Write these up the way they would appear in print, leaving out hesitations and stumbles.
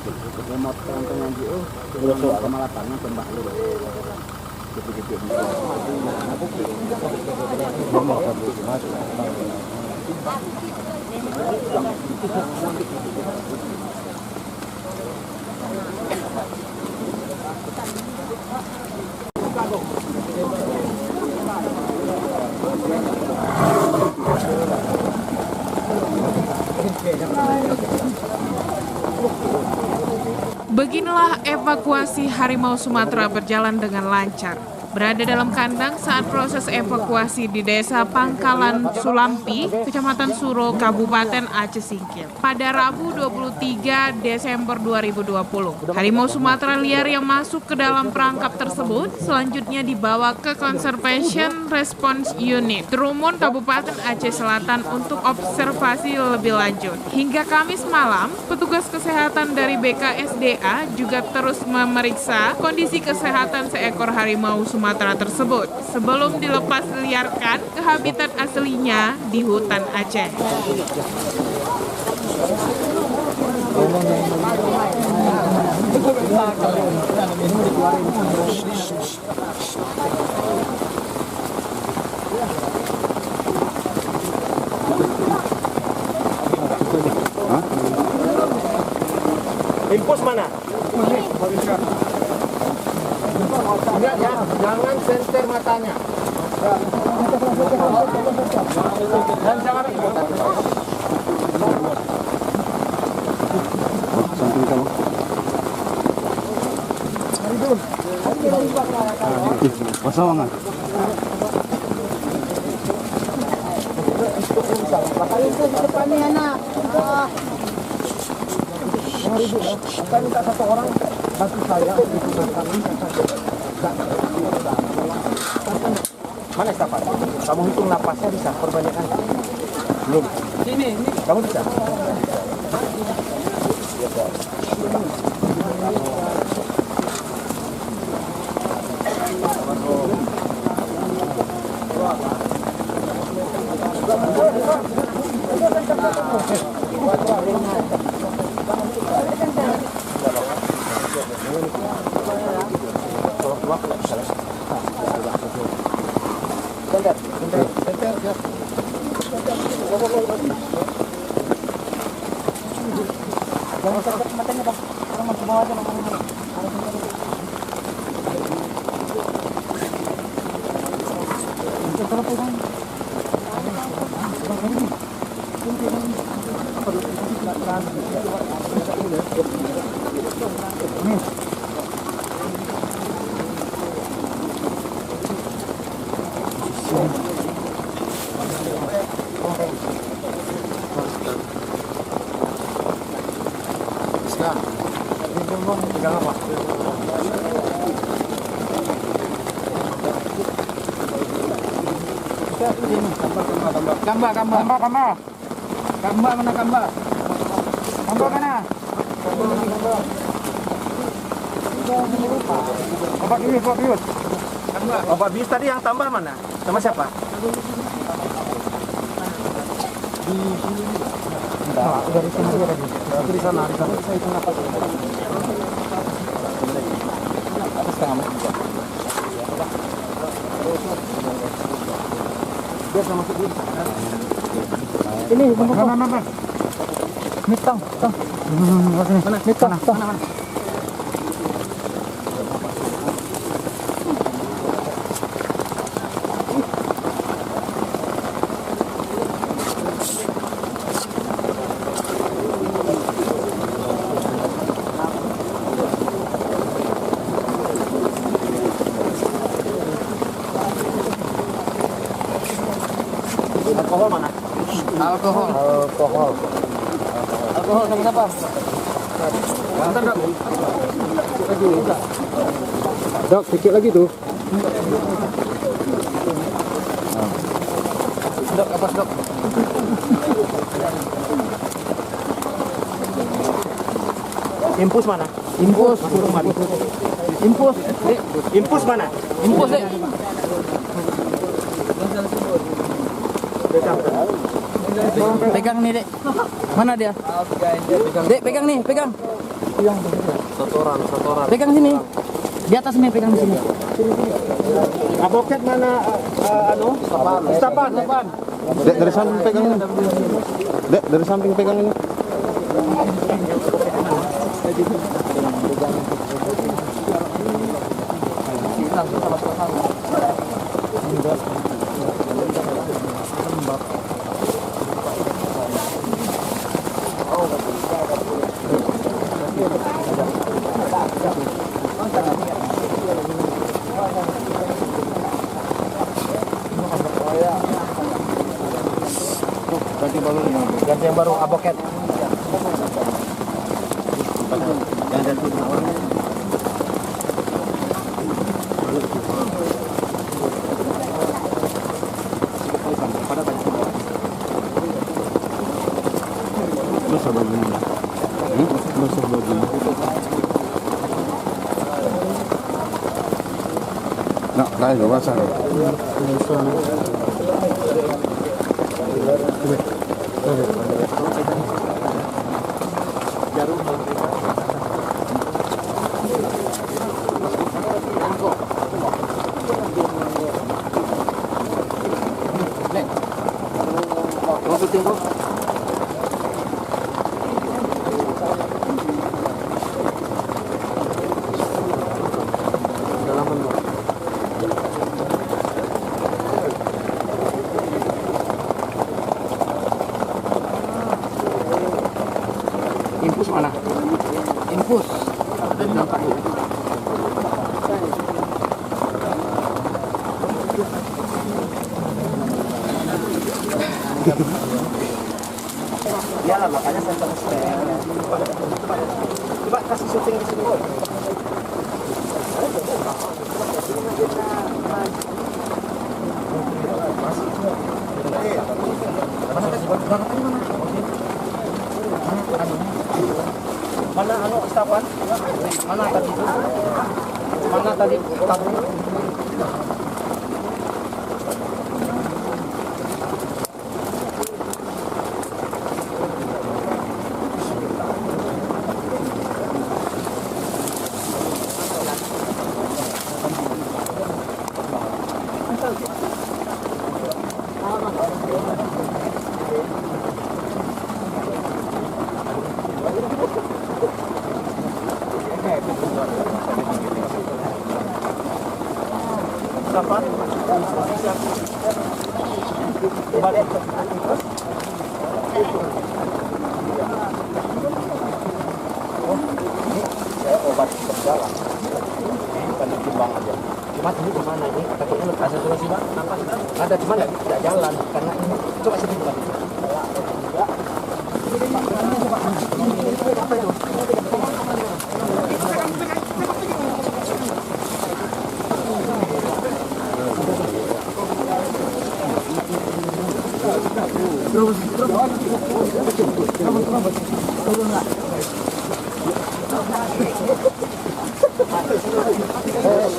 Remote tengah gitu, terus ke Malapangan tembak lu. Gitu-gitu bisa. Beginilah evakuasi harimau Sumatera berjalan dengan lancar. Berada dalam kandang saat proses evakuasi di Desa Pangkalan Sulampi, Kecamatan Suro, Kabupaten Aceh Singkil. Pada Rabu 23 Desember 2020, harimau Sumatera liar yang masuk ke dalam perangkap tersebut selanjutnya dibawa ke Conservation Response Unit Trumun, Kabupaten Aceh Selatan untuk observasi lebih lanjut. Hingga Kamis malam, petugas kesehatan dari BKSDA juga terus memeriksa kondisi kesehatan seekor harimau Sumatera tersebut sebelum dilepas liarkan ke habitat aslinya di hutan Aceh. Impus mana? Enggak ya, jangan senter matanya. Dan jangan Samping kamu. Kosongan. Saya minta satu orang bantu saya. Mana siapa? Kamu hitung napasnya bisa perbanyakan? Belum. Ini. Kamu bisa? Jangan terdekat matanya, Bang. Orang masuk bawah aja, Bang. Pegang apa? Gambar mana? Obat bius tadi yang tambah mana? Sama siapa? Dari sini aja tadi. Di sana. Saya hitung apa? Dia sama masuk dulu. Ini mana? Mitang. Mana? Mitang. Mana? Alkohol mana? Alkohol sama siapa? Bentar, Dok. Dok, sedikit lagi tuh. Dok, apa, Dok? Impus mana? Impus mana? Impus, Dek. Pegang nih, Dek. Mana dia? Dek, pegang nih, pegang. Setoran. Pegang sini. Di atas nih, pegang di sini. Aboket mana? Istapan. Dek, dari samping pegang ini. Dek, dari samping pegang ini. Ganti yang baru aboket. Basah bajunya. Basah bajunya. Nah, kayak gak basah. Infus mana? Infus. Iyalah makanya saya terus coba kasih syuting di sini. Mana anu Istapan? Mana tadi itu? Mana tadi tabung? Istapan? Obat berjalan. Bukan ditimbang aja. Cuma ini kemana ini? Takutnya lepas solusi Pak. Ada cuma tidak jalan karena ini. Coba sini Pak.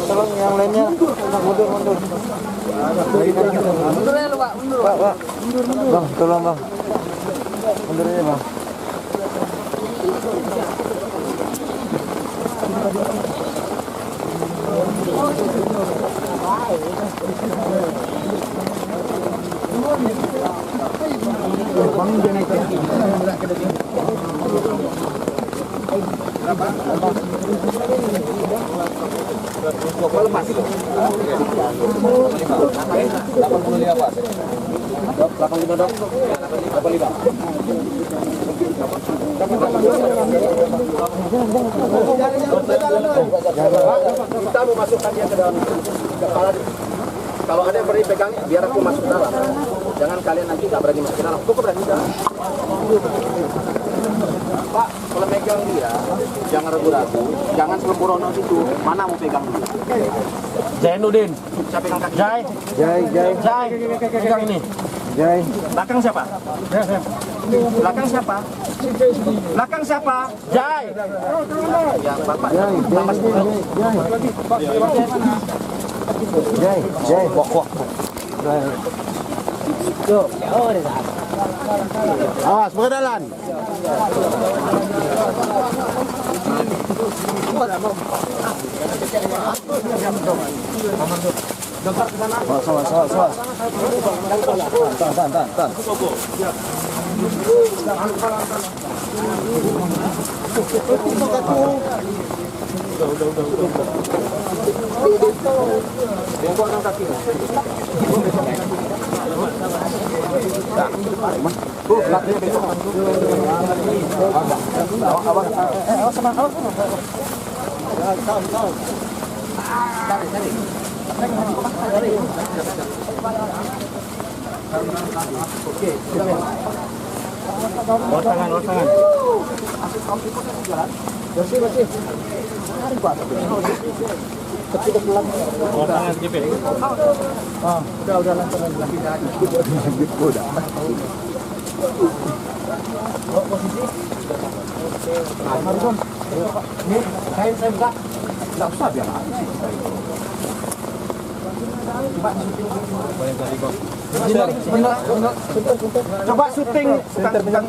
Tolong yang lainnya mundur. Mundur ya lu Pak, mundur. Pak. Bang, tolong Bang. Mundur aja Bang. Kita mau masukkan dia ke dalam kepala. Kalau ada yang berani pegang, biar aku masuk ke dalam. Jangan kalian nanti nggak berani masuk ke dalam. Aku berani dalam. Pak, kalau megang dia, jangan ragu-ragu. Jangan sembrono situ. Mana mau pegang dia? Zainuddin. Saya pegang kaki. Jai. Pegang ini. Jai. Belakang siapa? Belakang siapa? Belakang siapa? Jai. Ya, Bapak. Jai. Wak. Awas, berjalan. Tan. Coba syuting,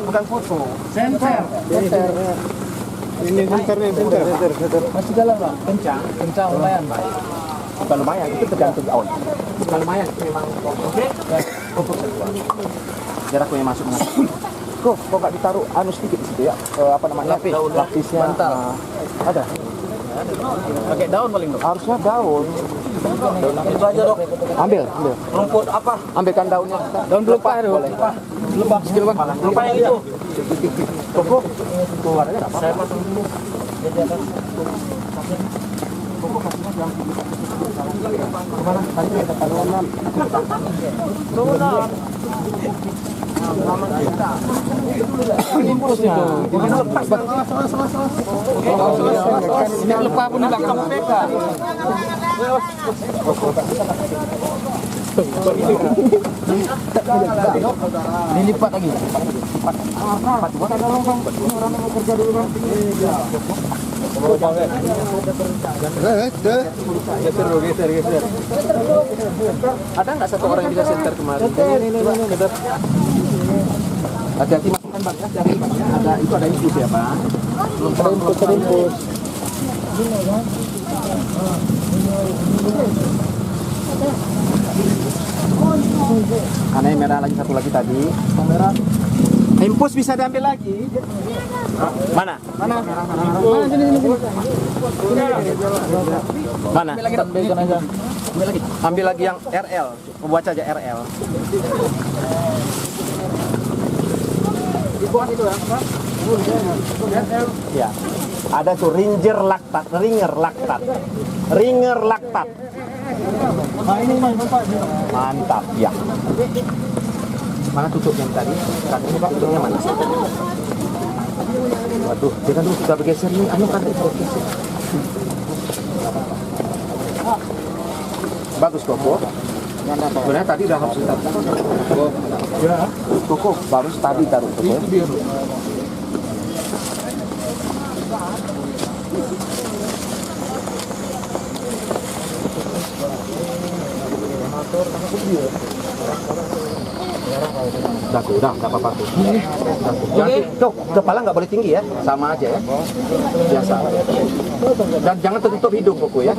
bukan foto. Center. Ini bentar. Masih jalan bang, kencang lumayan bang. Bukan lumayan, itu tergantung on. Bukan lumayan, itu memang oke. Pokok kedua. Biar aku yang masuk mengasih. Kok nggak ditaruh anu sedikit di situ ya? Apa namanya? Lapisnya. Ada. Pakai daun paling dok. Harusnya daun. Itu aja dok. Ambil. Rumput apa? Ambilkan daunnya. Daun pelepah itu. Pelepah. Pelepah yang itu. Kok keluarnya apa? Saya pasang dulu. Kemana? Tadi ada taruhan. Impulsnya. Ini pelepah pun tidak kamu pegang. Dilipat lagi. Orang mau kerja dulu bang. Geser. Ada nggak satu orang yang bisa center kemarin? Ini. Hati-hati masukkan bang ya, jangan bang ya. Ada infus ya bang. Belum infus. Karena yang merah lagi satu lagi tadi. Merah. Infus bisa diambil lagi. Mana? Mana sini. Mana? Ambil lagi yang RL. Buat saja RL. Ya. Ada tuh ringer laktat. Mantap, ya. Mana tutup yang tadi? Ini Pak, tutupnya mana? Waduh, dia kan sudah bergeser nih. Anu kan bergeser. Bagus Koko. Sebenarnya tadi udah harus ditaruh. Ya. Koko baru tadi taruh Koko. Udah, nggak apa-apa tuh. Jangan, tuh, kepala nggak boleh tinggi ya, sama aja ya. Biasa. Dan jangan tertutup hidung Koko ya.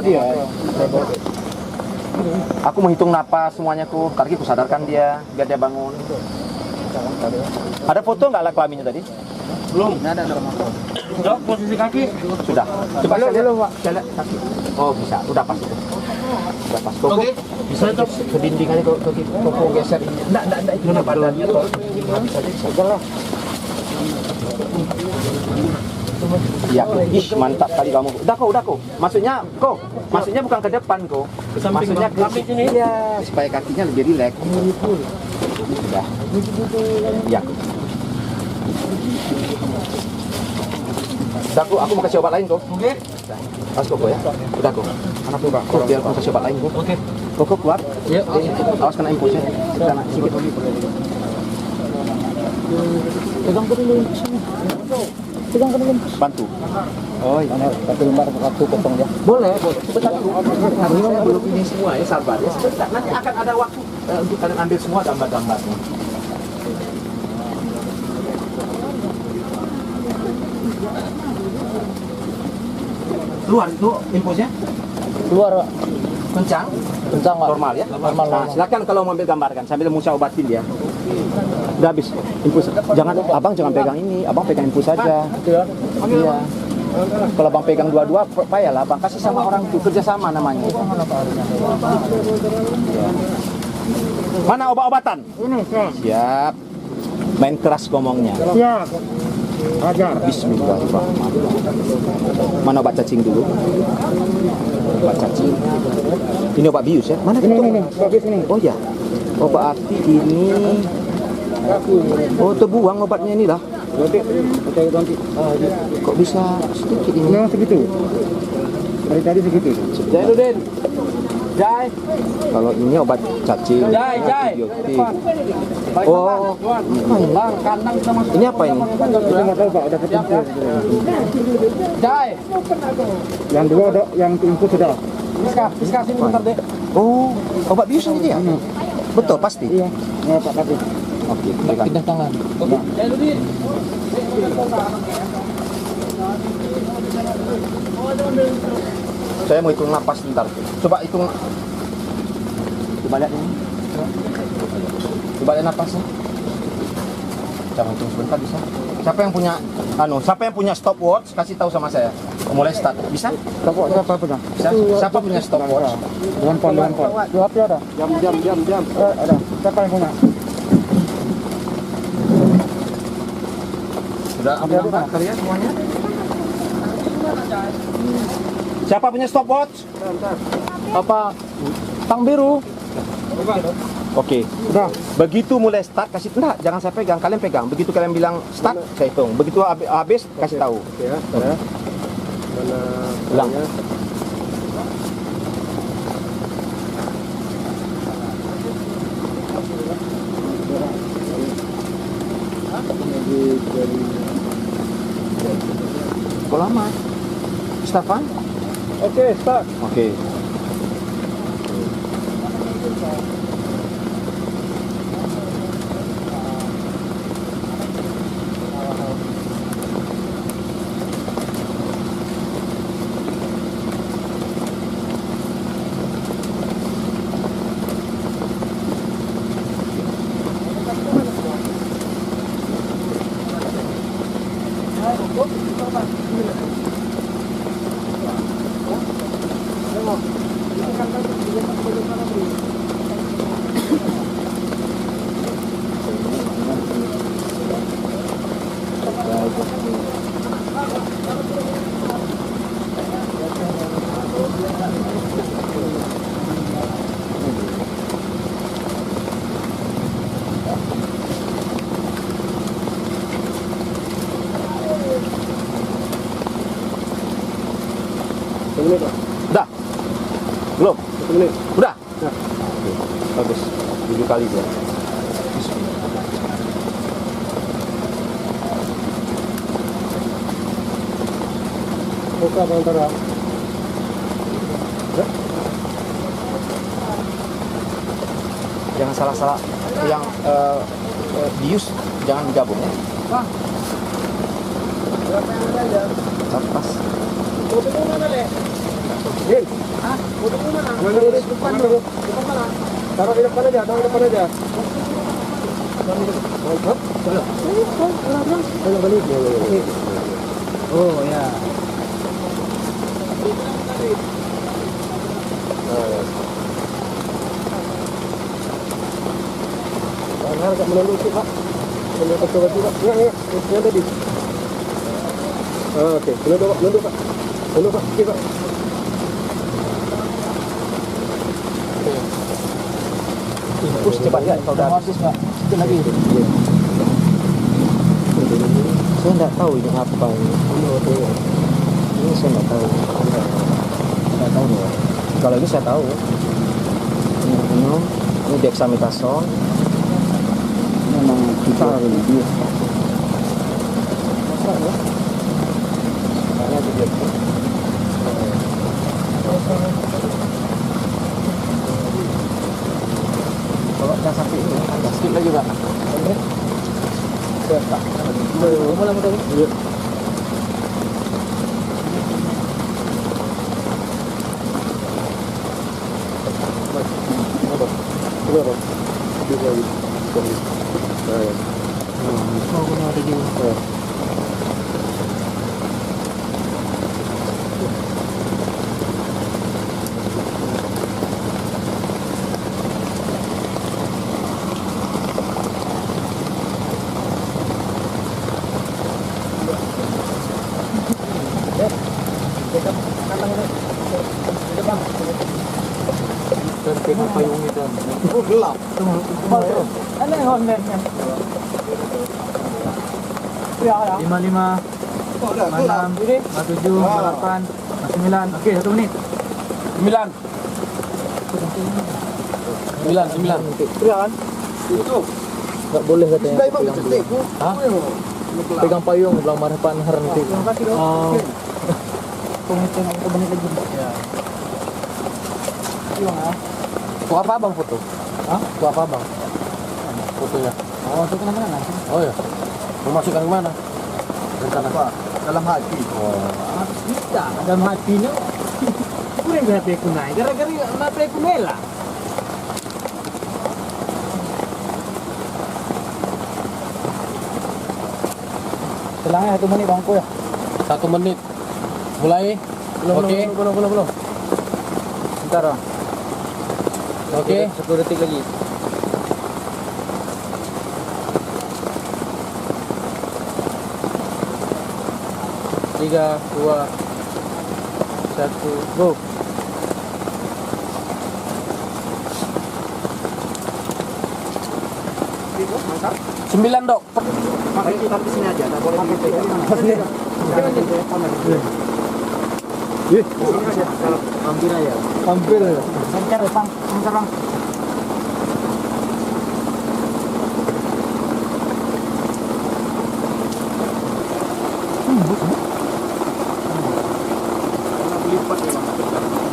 Aku menghitung napas semuanya tuh, kaki ku sadarkan dia, biar dia bangun. Ada foto nggak alat kelaminnya tadi? Belum. Ada dok, posisi kaki. Sudah. Coba saya lihat, saya lihat kaki. Oh bisa, udah pas itu. Udah pas. Koko bisa ke dinding aja Koko geser. Enggak itu nama badannya kok. Bisa lah. Ya, mantap kali kamu. Udah kok. Maksudnya bukan ke depan kok. Maksudnya ke sini. Iya, supaya kakinya lebih rileks. Sudah. Ya. Udah aku mau kasih obat lain kok. Oke. Pas Koko ya. Udah kok. Anak tuh Kok biar aku kasih obat lain kok. Oke. Koko keluar. Iya. Awas kena impulsnya. Kena sedikit. Pegang ke dulu sini. Pegang ke dulu. Bantu. Oh, ini satu lembar satu potong ya. Boleh. Sebentar dulu. Saya belum ini semua ya, sabar ya. Sebentar. Nanti akan ada waktu untuk kalian ambil semua gambar-gambarnya. Keluar itu infusnya? Keluar, Pak. Kencang? Kencang, Pak. Normal ya? Normal. Nah, silakan kalau mau ambil gambarkan sambil Musa obatin dia. Udah habis infus. Abang jangan pegang ini, abang pegang infus saja. Iya. Kalau abang pegang dua-dua, payahlah abang kasih sama orang itu, kerjasama namanya. Iya. Mana obat-obatan? Ini, Siap. Main keras ngomongnya. siap. Ajar. Bismillahirrahmanirrahim. Mana obat cacing dulu? Obat cacing. Ini obat bius ya? Mana itu? Ini, bagus ini. Oh ya. Obat api ini. Oh, terbuang obatnya ini lah. Kok bisa sedikit ini? Memang segitu. Dari tadi segitu. Jainuddin. Jai. Kalau ini obat cacing. Jai. Antibiotik. Oh. Bang, kandang kita masuk. Ini apa ini? Kita nggak tahu, Pak. Udah ketinggalan. Jai. Yang dua ada, yang infus sudah. Fiska sini bentar deh. Oh, obat bius ini dia? Betul, pasti. Iya. Nggak, Pak, kasih. Oke, pegang. Pindah tangan. Saya mau hitung napas bentar. Coba hitung. Coba lihat ini. Coba lihat napasnya. Coba hitung sebentar bisa. Siapa yang punya stopwatch kasih tahu sama saya. Mulai start. Bisa? Stopwatch apa punya? Bisa. Siapa punya stopwatch? Dengan pon. Dua api ada. Jam. Ada. Siapa yang punya? Sudah ambil gambar kalian semuanya? Siapa punya stopwatch? Apa? Tang biru. Oke. Udah. Begitu mulai start kasih enggak, jangan saya pegang, kalian pegang. Begitu kalian bilang start, saya hitung. Begitu habis kasih tahu. Oke ya. Mana? Ulang. Kok lama? Stefan? Oke, start. Oke. Udah? Belum? 1 menit. Udah? Ya. Oke. Bagus. 7 kali dia. Buka antara. Jangan salah-salah yang bius jangan digabung ya. Pas. Din. Mana dulu? Taruh di depan aja. Mantap. Balik. Oh ya. Agak menunduk sih, Pak. Coba juga. Ya. Yang tadi. Oke. Menunduk, Pak. Oke, Pak. Push cepat ya kalau udah Habis, Pak. Sedikit lagi. Saya nggak tahu ini apa ini. Ini saya nggak tahu. Nggak tahu ya. Kalau ini saya tahu. Ini dexamethasone. Memang susah ini. Kalau yang satu ini ada skip lagi Pak. Siap Pak. Mulai. Pegang payung itu. Gelap. Ada yang online-nya. 55, 56, 57, 58, 59. Oke, 1 menit. 9. 9. Enggak boleh katanya. Hah? Pegang payung bilang marhaban nanti. Oh. Tuh apa bang foto? Hah? Tuh apa bang? Fotonya. Oh, itu kemana nanti? Oh ya. Mau masukkan kemana? Rencana apa? Dalam hati. Oh. Kita dalam hatinya. Kurang hati aku naik. Gara-gara mata aku melah. Selangnya 1 menit bangku ya. 1 menit. Mulai. Oke. Belum. Bentar bang. Oke. 10 detik lagi. Tiga, 2, 1, go. Mantap. 9 dok. Makanya kita di sini aja, nggak boleh Hampir aja. Hampir aja. Bentar bang.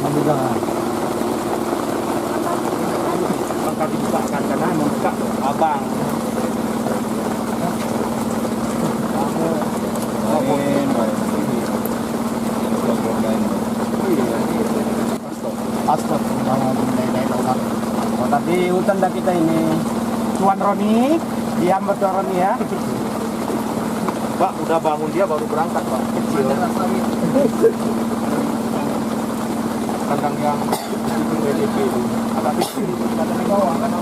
Ambil jangan. Bakal dibukakan karena membuka abang. Aspal. Oh, tadi hutan dah kita ini. Tuan Roni, diam betul Roni ya. Pak, udah bangun dia baru berangkat Pak. Kecil. Kandang yang WDP itu. Agak kecil. Kandang di bawah kan.